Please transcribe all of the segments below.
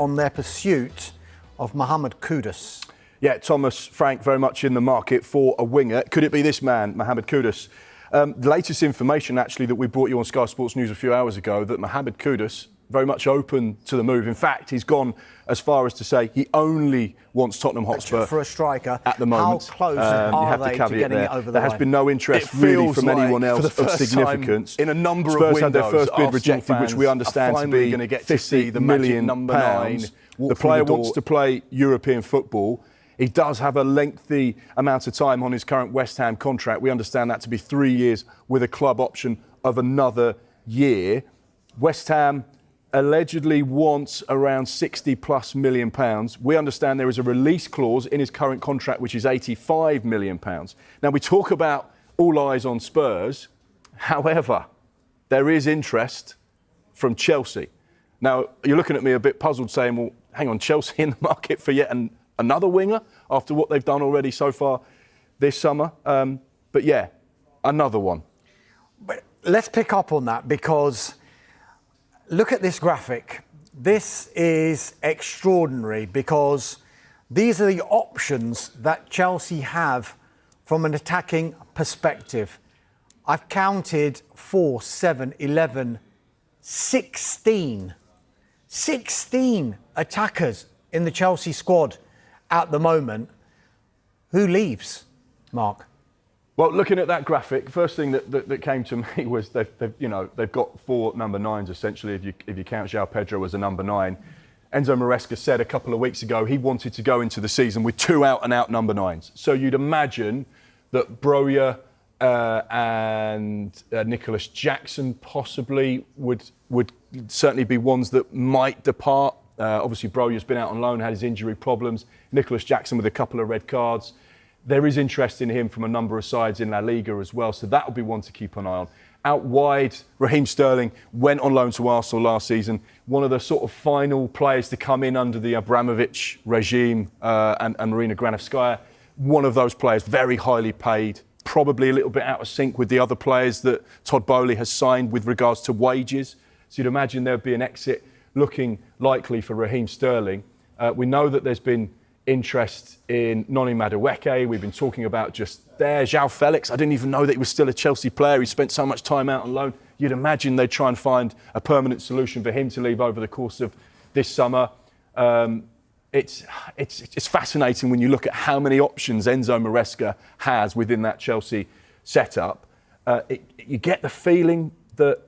on their pursuit of Mohammed Kudus. Yeah, Thomas Frank very much in the market for a winger. Could it be this man, Mohammed Kudus? The latest information, actually, that we brought you on Sky Sports News a few hours ago, that Mohammed Kudus very much open to the move. In fact, he's gone as far as to say he only wants Tottenham Hotspur for a striker at the moment. How close are they to getting it over the line? There has been no interest really from anyone else of significance. In a number Spurs of windows, had their first bid Arsenal rejected, which we understand to be going to get £50 to see the million. number 9. The player wants to play European football. He does have a lengthy amount of time on his current West Ham contract. We understand that to be 3 years with a club option of another year. West Ham allegedly wants around £60+ million. We understand there is a release clause in his current contract, which is £85 million. Now, we talk about all eyes on Spurs. However, there is interest from Chelsea. Now, you're looking at me a bit puzzled saying, well, hang on, Chelsea in the market for yet another winger after what they've done already so far this summer. But yeah, another one. But let's pick up on that, because look at this graphic. This is extraordinary, because these are the options that Chelsea have from an attacking perspective. I've counted 4, 7, 11, 16 attackers in the Chelsea squad at the moment. Who leaves, Mark? Well, looking at that graphic, first thing that came to me was they've got 4 number 9s essentially. If you count João Pedro as a number 9, Enzo Maresca said a couple of weeks ago he wanted to go into the season with 2 out-and-out number 9s. So you'd imagine that Broja and Nicholas Jackson possibly would certainly be ones that might depart. Obviously, Broja's been out on loan, had his injury problems. Nicholas Jackson with a couple of red cards. There is interest in him from a number of sides in La Liga as well, so that will be one to keep an eye on. Out wide, Raheem Sterling went on loan to Arsenal last season. One of the sort of final players to come in under the Abramovich regime and Marina Granovskaya. One of those players, very highly paid, probably a little bit out of sync with the other players that Todd Boehly has signed with regards to wages. So you'd imagine there'd be an exit looking likely for Raheem Sterling. We know that there's been interest in Noni Madueke. We've been talking about just there. João Felix, I didn't even know that he was still a Chelsea player. He spent so much time out on loan. You'd imagine they'd try and find a permanent solution for him to leave over the course of this summer. It's fascinating when you look at how many options Enzo Maresca has within that Chelsea setup. You get the feeling that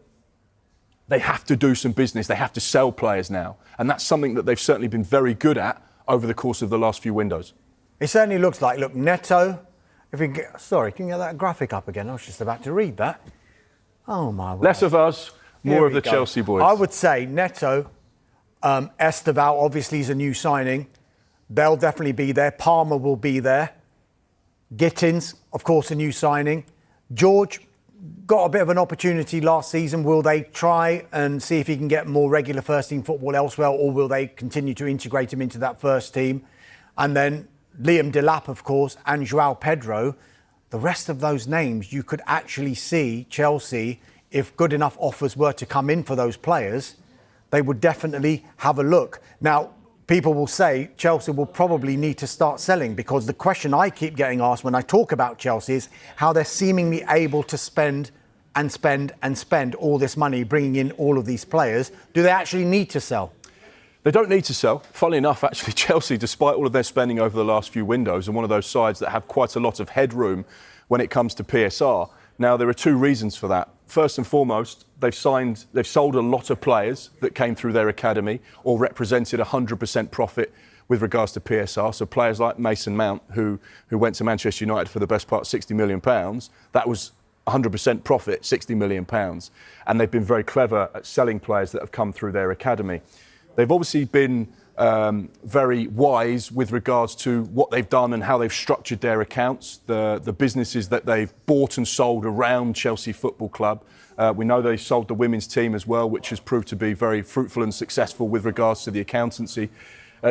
they have to do some business. They have to sell players now. And that's something that they've certainly been very good at over the course of the last few windows. It certainly looks like, look, Neto, if we can get, sorry, can you get that graphic up again? I was just about to read that. Oh, my word. Less of us, more of the Chelsea boys. I would say Neto, Esteval obviously is a new signing. They'll definitely be there. Palmer will be there. Gittins, of course, a new signing. George got a bit of an opportunity last season. Will they try and see if he can get more regular first-team football elsewhere, or will they continue to integrate him into that first team? And then Liam Delap, of course, and João Pedro. The rest of those names, you could actually see Chelsea, if good enough offers were to come in for those players, they would definitely have a look. Now, people will say Chelsea will probably need to start selling, because the question I keep getting asked when I talk about Chelsea is how they're seemingly able to spend all this money, bringing in all of these players. Do they actually need to sell? They don't need to sell. Funnily enough, actually, Chelsea, despite all of their spending over the last few windows, are one of those sides that have quite a lot of headroom when it comes to PSR. Now, there are 2 reasons for that. First and foremost, they've sold a lot of players that came through their academy or represented 100% profit with regards to PSR. So players like Mason Mount, who went to Manchester United for the best part of £60 million, that was 100% profit, £60 million. And they've been very clever at selling players that have come through their academy. They've obviously been very wise with regards to what they've done and how they've structured their accounts, the businesses that they've bought and sold around Chelsea Football Club. We know they sold the women's team as well, which has proved to be very fruitful and successful with regards to the accountancy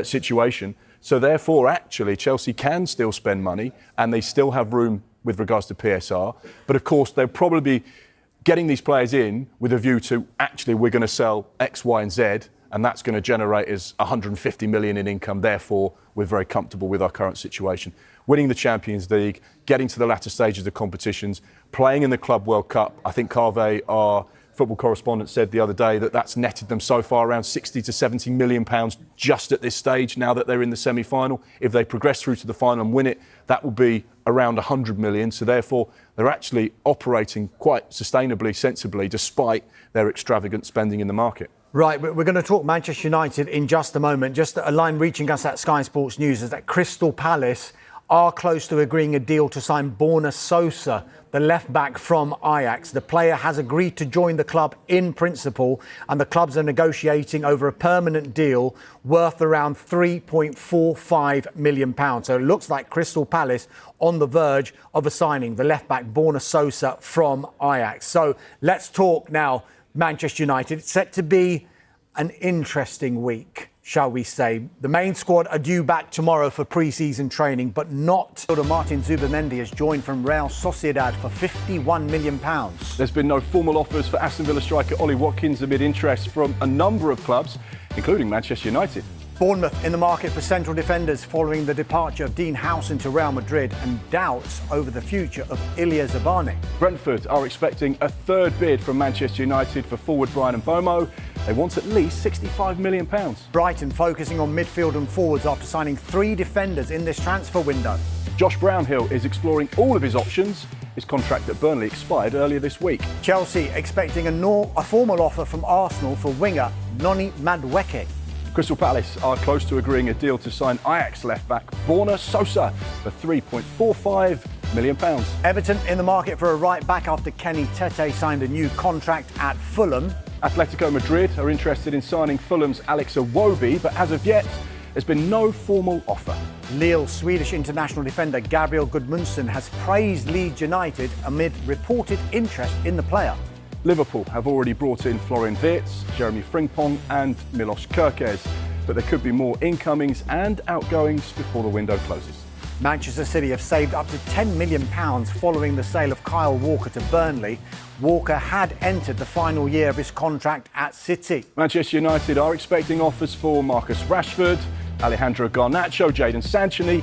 situation. So therefore, actually, Chelsea can still spend money and they still have room with regards to PSR. But of course, they'll probably be getting these players in with a view to, actually, we're going to sell X, Y and Z. and that's going to generate us 150 million in income. Therefore, we're very comfortable with our current situation. Winning the Champions League, getting to the latter stages of the competitions, playing in the Club World Cup. I think Carve, our football correspondent, said the other day that that's netted them so far around 60 to 70 million pounds just at this stage, now that they're in the semi-final. If they progress through to the final and win it, that will be around 100 million. So therefore, they're actually operating quite sustainably, sensibly, despite their extravagant spending in the market. Right, we're going to talk Manchester United in just a moment. Just a line reaching us at Sky Sports News is that Crystal Palace are close to agreeing a deal to sign Borna Sosa, the left-back from Ajax. The player has agreed to join the club in principle, and the clubs are negotiating over a permanent deal worth around £3.45 million. So it looks like Crystal Palace on the verge of a signing the left-back Borna Sosa from Ajax. So let's talk now Manchester United. It's set to be an interesting week, shall we say. The main squad are due back tomorrow for pre-season training, but not. Martin Zubimendi has joined from Real Sociedad for £51 million. There's been no formal offers for Aston Villa striker Ollie Watkins amid interest from a number of clubs, including Manchester United. Bournemouth in the market for central defenders following the departure of Dean Howson to Real Madrid and doubts over the future of Ilya Zabane. Brentford are expecting a third bid from Manchester United for forward Brian Mbomo. They want at least £65 million. Brighton focusing on midfield and forwards after signing 3 defenders in this transfer window. Josh Brownhill is exploring all of his options. His contract at Burnley expired earlier this week. Chelsea expecting a formal offer from Arsenal for winger Noni Madueke. Crystal Palace are close to agreeing a deal to sign Ajax left-back Borna Sosa for £3.45 million. Everton in the market for a right-back after Kenny Tete signed a new contract at Fulham. Atletico Madrid are interested in signing Fulham's Alex Iwobi, but as of yet, there's been no formal offer. Lille Swedish international defender Gabriel Gudmundsson has praised Leeds United amid reported interest in the player. Liverpool have already brought in Florian Wirtz, Jeremy Frimpong and Milos Kerkez, but there could be more incomings and outgoings before the window closes. Manchester City have saved up to £10 million following the sale of Kyle Walker to Burnley. Walker had entered the final year of his contract at City. Manchester United are expecting offers for Marcus Rashford, Alejandro Garnacho, Jadon Sancho,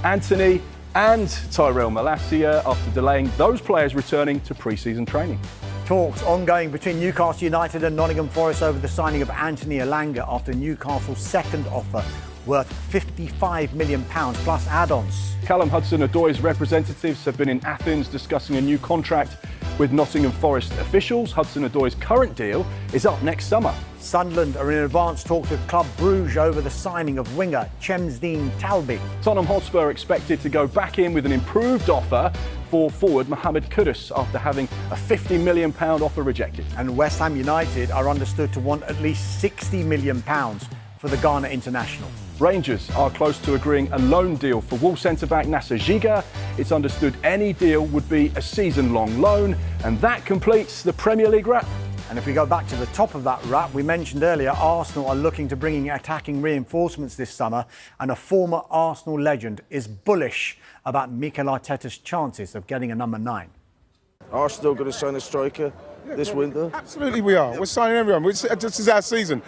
Anthony and Tyrell Malacia after delaying those players returning to pre-season training. Talks ongoing between Newcastle United and Nottingham Forest over the signing of Anthony Elanga after Newcastle's second offer worth £55 million plus add-ons. Callum Hudson-Odoi's representatives have been in Athens discussing a new contract with Nottingham Forest officials. Hudson-Odoi's current deal is up next summer. Sunderland are in advanced talks with Club Brugge over the signing of winger Chemsdean Talbi. Tottenham Hotspur are expected to go back in with an improved offer for forward Mohammed Kudus after having a £50 million offer rejected. And West Ham United are understood to want at least £60 million for the Ghana international. Rangers are close to agreeing a loan deal for Wolves centre-back Nasser Giga. It's understood any deal would be a season-long loan, and that completes the Premier League wrap. And if we go back to the top of that wrap, we mentioned earlier Arsenal are looking to bring in attacking reinforcements this summer, and a former Arsenal legend is bullish about Mikel Arteta's chances of getting a number 9. Arsenal going to sign a striker this window? Absolutely we are. We're signing everyone. This is our season.